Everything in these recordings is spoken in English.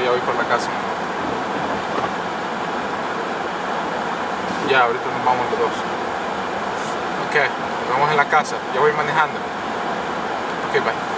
y ya voy por la casa. Ya, ahorita nos vamos los dos. Ok, nos vemos en la casa. Ya voy manejando. Ok, bye.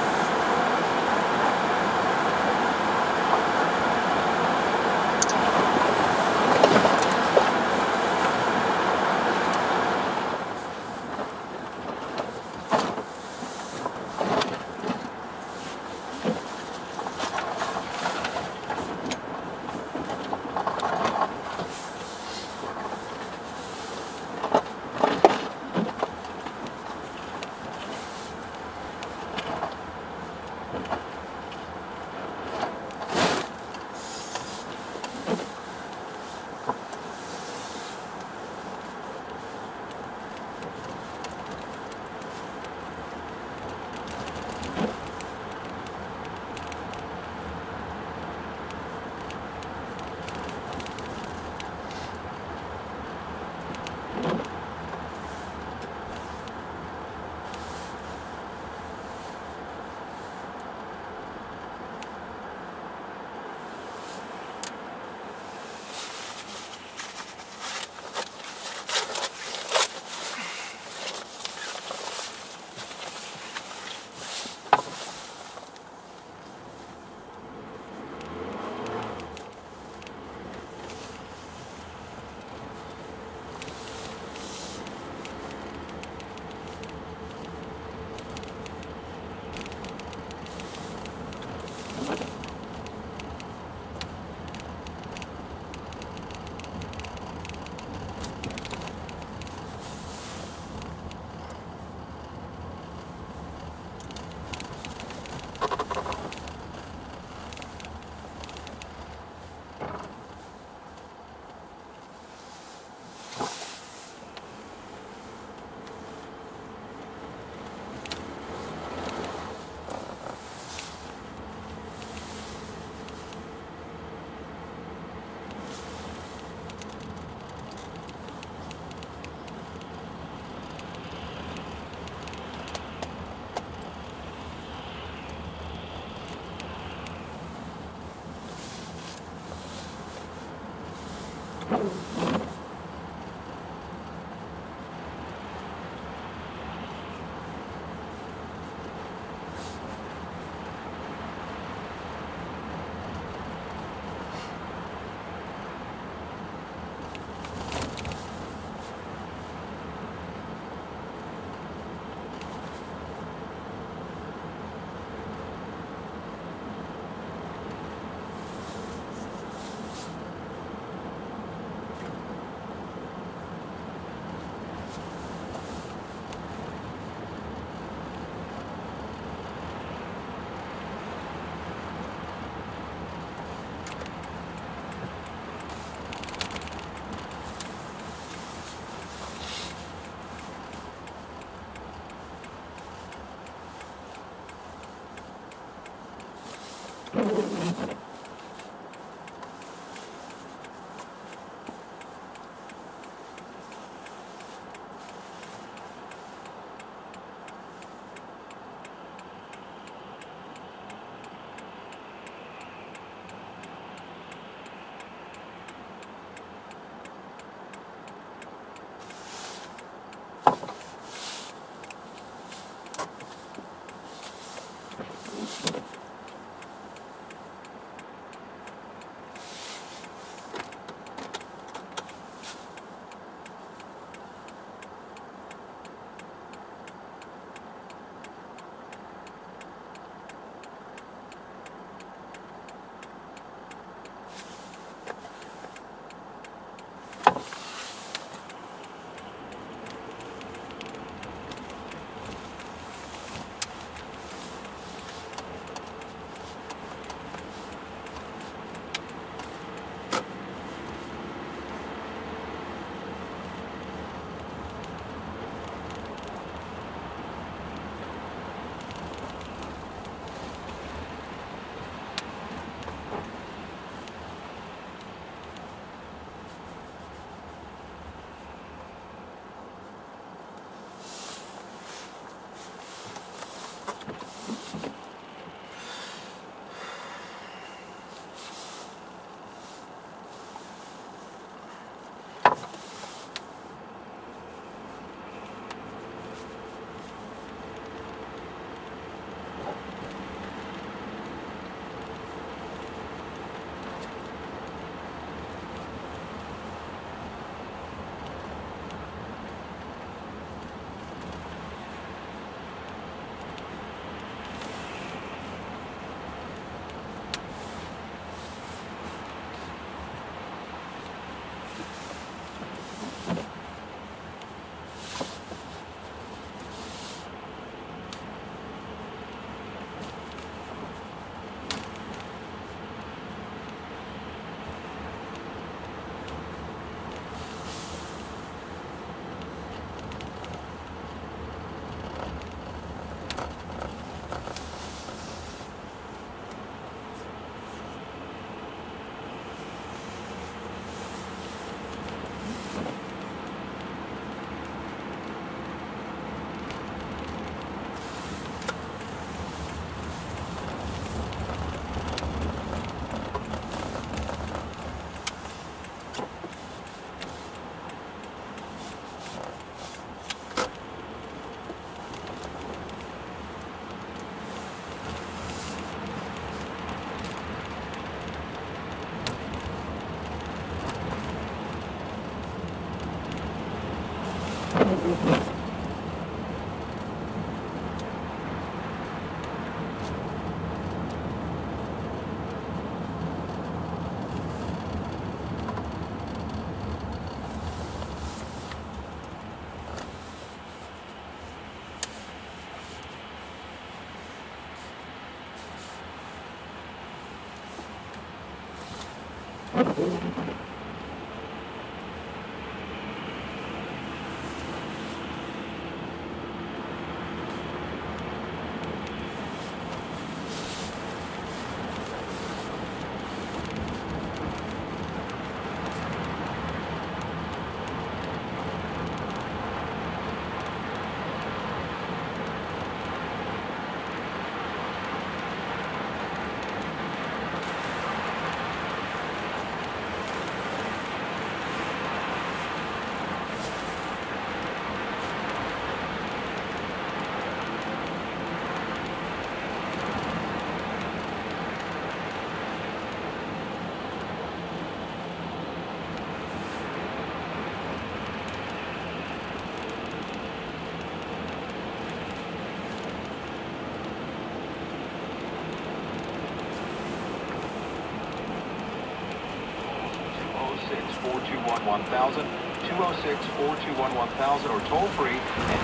$206-421-1000, 206-421-1000, or toll free at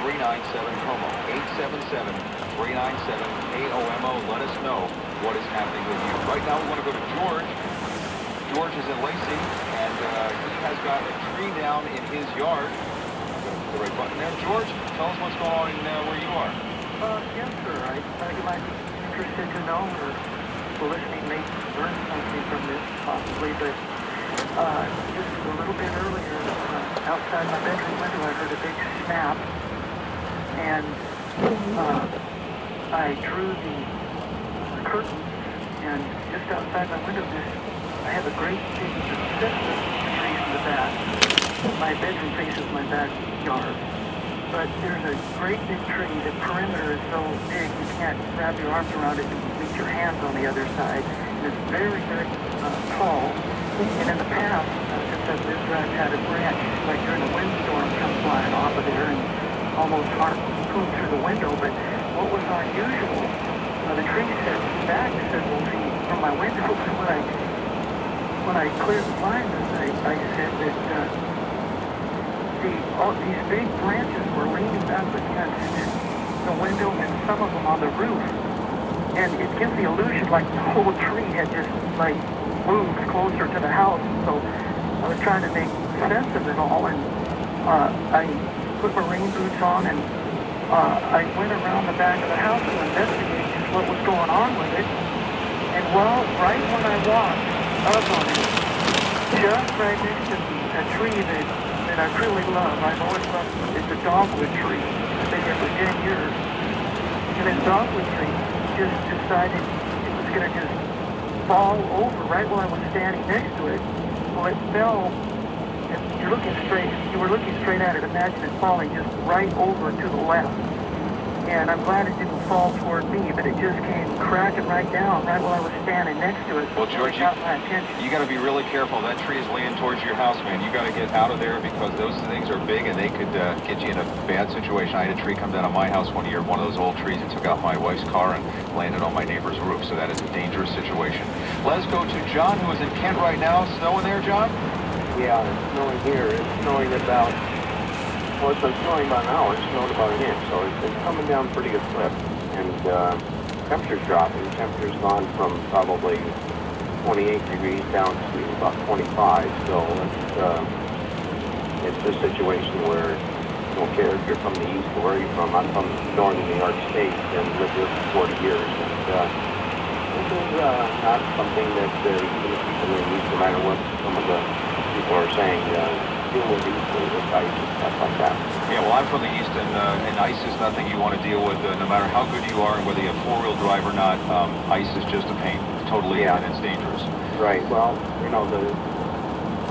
877-397 promo 877-397-AOMO. Let us know what is happening with you. Right now we want to go to George. George is in Lacey, and he has got a tree down in his yard. The right button there. George, tell us what's going on in where you are. Yes, sir. I thought you might be interested to know, or the listening may learn something from this, possibly, but just a little bit earlier, outside my bedroom window, I heard a big snap, and I drew the curtains, and just outside my window, I have a great big citrus tree in the back. My bedroom faces my backyard, but there's a great big tree. The perimeter is so big you can't wrap your arms around it and reach your hands on the other side. And it's very, very tall. And in the past, since I've lived there, I've had a branch, like during a windstorm, come flying off of there and almost harpooned through the window. But what was unusual, the tree set back several feet from my window. When I cleared the blinds, I said that these big branches were leaning up against the window and some of them on the roof. And it gives the illusion like the whole tree had just like moved closer to the house. So I was trying to make sense of it all, and I put my rain boots on, and I went around the back of the house to investigate just what was going on with it. And right when I walked up on it, just right next to a tree that I really love, I've always loved, it's a dogwood tree. I've been here for 10 years. And this dogwood tree just decided it was going to just fall over right while I was standing next to it. Well, it fell, and you were looking straight at it. Imagine it falling just right over to the left. And I'm glad it didn't fall toward me, but it just came cracking right down right while I was standing next to it. Well, George, you got to be really careful. That tree is laying towards your house, man. You got to get out of there because those things are big and they could get you in a bad situation. I had a tree come down on my house one year, one of those old trees that took out my wife's car and landed on my neighbor's roof. So that is a dangerous situation. Let's go to John, who is in Kent right now. Snowing there, John? Yeah, it's snowing here. It's snowing about, well, it's been snowing about an hour. It snowed about an inch, so it's been coming down pretty good clip. And temperature's dropping. Temperature's gone from probably 28 degrees down to about 25. So it's a situation where I don't care if you're from the east or where you're from. I'm from northern New York State and lived here for 40 years. And this is not something that even the people in the east, no matter what some of the people are saying, deal with easily with ice and stuff like that. Yeah, well, I'm from the east, and ice is nothing you want to deal with, no matter how good you are and whether you have four-wheel drive or not. Ice is just a pain, totally, and it's dangerous. Right. Well, you know, the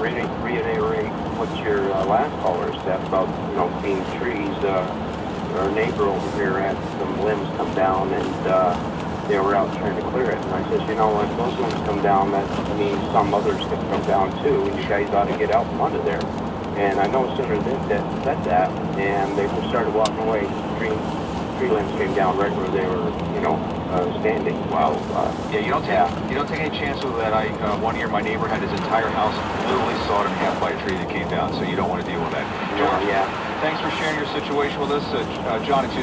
reiterate what your last caller said about, you know, being trees. Our neighbor over here had some limbs come down, and they were out trying to clear it. And I says, you know, if those limbs come down, that means some others could come down too, and you guys ought to get out from under there. And I no sooner said that, and they just started walking away. Tree limbs came down right where they were, standing. Wow. Yeah, you don't take any chances with that. One year my neighbor had his entire house literally sawed in half by a tree that came down, so you don't want to deal with that. George, yeah. Thanks for sharing your situation with us. John is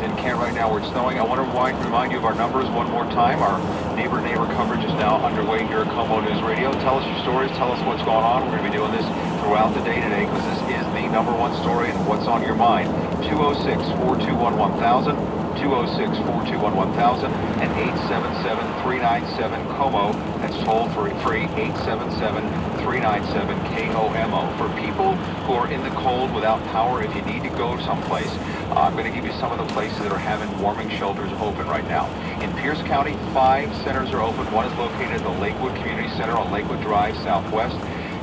in Kent right now where it's snowing. I want to remind you of our numbers one more time. Our neighbor coverage is now underway here at Como News Radio. Tell us your stories. Tell us what's going on. We're going to be doing this throughout the day today because this is the #1 story and what's on your mind. 206-421-1000, 206-421-1000, and 877-397-COMO. That's toll free 877-397-KOMO. For people who are in the cold without power, if you need to go someplace, I'm going to give you some of the places that are having warming shelters open right now. In Pierce County, 5 centers are open. One is located at the Lakewood Community Center on Lakewood Drive, Southwest.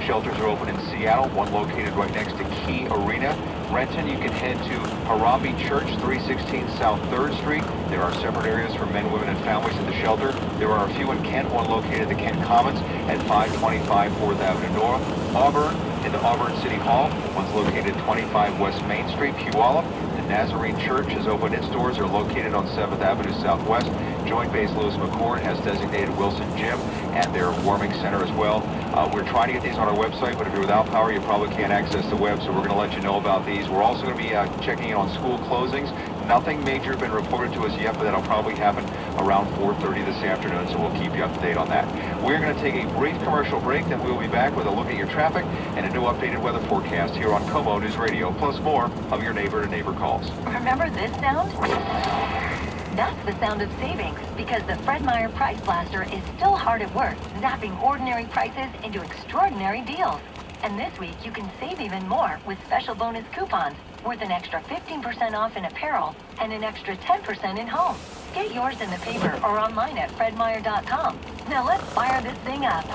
Shelters are open in Seattle, one located right next to Key Arena. Renton, you can head to Harambee Church, 316 South 3rd Street. There are separate areas for men, women, and families at the shelter. There are a few in Kent, one located at the Kent Commons at 525 4th Avenue North. Auburn, in the Auburn City Hall. One's located at 25 West Main Street, Puyallup. The Nazarene Church has opened its doors. They're located on 7th Avenue Southwest. Joint Base Lewis McChord has designated Wilson Gym and their warming center as well. We're trying to get these on our website, but if you're without power, you probably can't access the web, so we're going to let you know about these. We're also going to be checking in on school closings. Nothing major been reported to us yet, but that'll probably happen around 4:30 this afternoon, so we'll keep you up to date on that. We're going to take a brief commercial break, then we'll be back with a look at your traffic and a new updated weather forecast here on Como News Radio, plus more of your neighbor-to-neighbor calls. Remember this sound? That's the sound of savings, because the Fred Meyer Price Blaster is still hard at work, zapping ordinary prices into extraordinary deals. And this week, you can save even more with special bonus coupons worth an extra 15% off in apparel and an extra 10% in home. Get yours in the paper or online at fredmeyer.com. Now let's fire this thing up.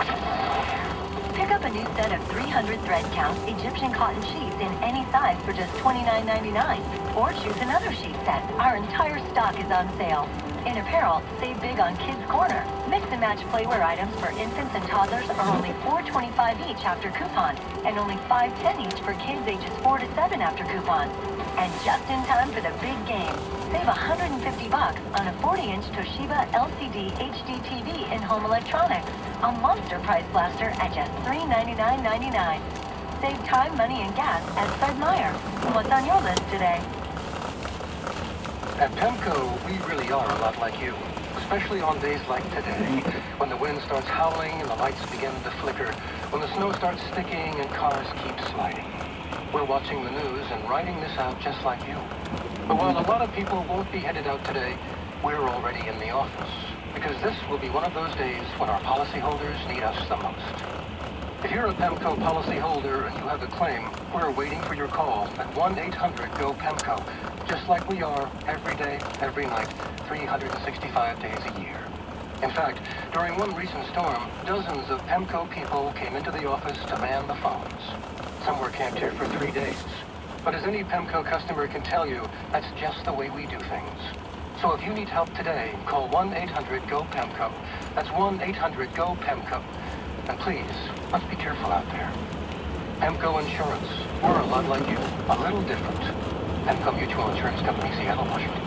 Pick up a new set of 300 thread count Egyptian cotton sheets in any size for just $29.99. Or choose another sheet set. Our entire stock is on sale. In apparel, save big on Kids Corner. Mix and match playwear items for infants and toddlers are only $4.25 each after coupon, and only $5.10 each for kids ages 4 to 7 after coupon. And just in time for the big game, save $150 on a 40-inch Toshiba LCD HD TV in home electronics. A monster price blaster at just $399.99. Save time, money, and gas at Fred Meyer. What's on your list today? At PEMCO, we really are a lot like you, especially on days like today, when the wind starts howling and the lights begin to flicker, when the snow starts sticking and cars keep sliding. We're watching the news and writing this out just like you. But while a lot of people won't be headed out today, we're already in the office, because this will be one of those days when our policyholders need us the most. If you're a PEMCO policyholder and you have a claim, we're waiting for your call at 1-800-GO-PEMCO, just like we are every day, every night, 365 days a year. In fact, during one recent storm, dozens of PEMCO people came into the office to man the phones. Some were camped here for 3 days. But as any PEMCO customer can tell you, that's just the way we do things. So if you need help today, call 1-800-GO-PEMCO. That's 1-800-GO-PEMCO. And please, let's be careful out there. PEMCO Insurance. We're a lot like you, a little different. PEMCO Mutual Insurance Company, Seattle, Washington.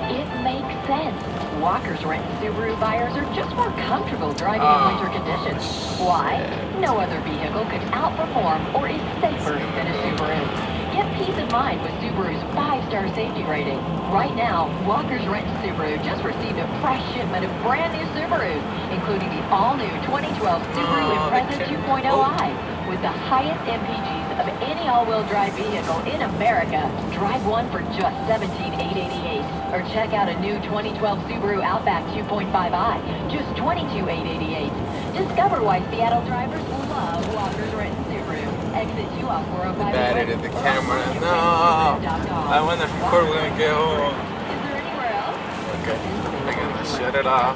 It makes sense. Walker's Rent Subaru buyers are just more comfortable driving in winter conditions. Why? No other vehicle could outperform or is safer than a Subaru. Get peace of mind with Subaru's 5-star safety rating. Right now, Walker's Rent Subaru just received a fresh shipment of brand new Subarus, including the all-new 2012 Subaru Impreza 2.0i. With the highest MPGs of any all-wheel drive vehicle in America, drive one for just $17,888. Or check out a new 2012 Subaru Outback 2.5i, just $22,888. Discover why Seattle drivers love Walker's Rent Subaru. Exit 2 off 405. Bad at the camera. No. I wonder if we're going to get home. Is there anywhere else? Okay. I'm going to shut it off.